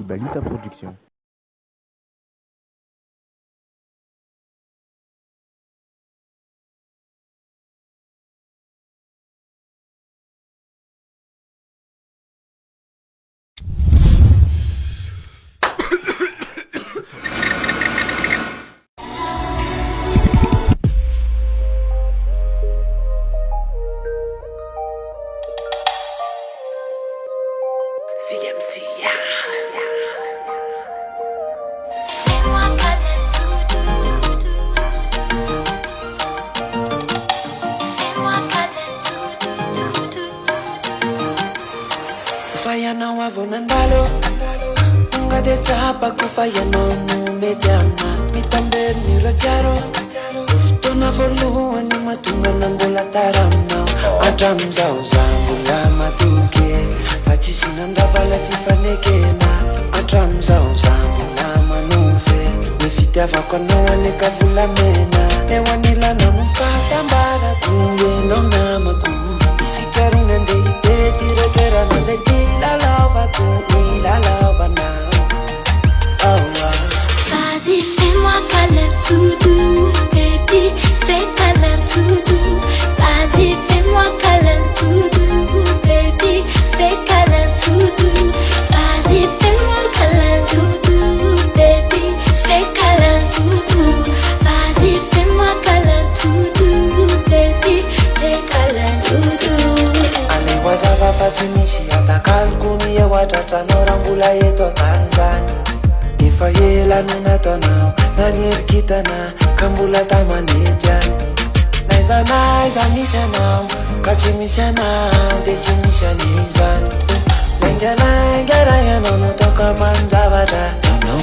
Balita Productions. CMC, Kufayanao avonandalo Unga de chapa kufayanao mety amina Mitambery miratsiaro Fotoana voalohany mahatonga nambola taraminao Hatramin'izao zaho mbola matoky fa tsisy nandravala fifanekena Hatramin'izao zaho mbola manofy ny fitiavako anao aneka volamena Eo anilana mo fahasambara Tongenao namako Isika roa nandeha hitety rekerana zay ilalaovako ilalaovanao Vas-y, fais-moi câlin tout doux, baby, fais câlin tout doux. Vas-y, fais-moi câlin tout doux, baby, fais câlin tout doux. Vas-y, fais-moi câlin tout doux, baby, fais câlin tout doux. Vas-y, fais-moi câlin tout doux, baby, fais câlin tout doux. Allez, wazava fa tsy misy atakaloko ny eo atratranao raha mbola eto an-tany Efa ela no nataonao nanirikitana ka mbola tamanety any Naiza misy anao ka tsy misy anao dia tsy misy an'izany Laingalainga raha ianao no toka manjavatra No.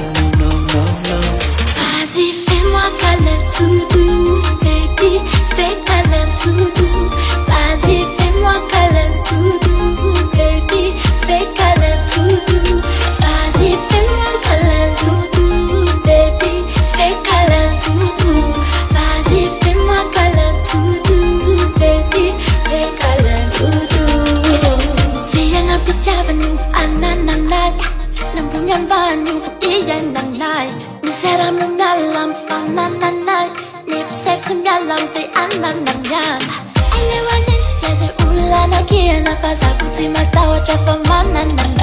Vas-y, fais-moi câlin tout doux, baby, fais câlin tout doux. Vas-y, fais-moi câlin tout doux, baby, fais câlin tout doux. Vas-y, fais-moi câlin tout doux, baby, fais câlin tout doux. Vas-y, fais-moi câlin tout doux, baby, fais câlin tout doux. Viens à pitiavanu, anananai, nambunyambanu, iyananai. Misera mungalam fanananai, nifset mialam say anananyan. Anyone else kaze ulana kia na faza kuti matawa chafa manananai.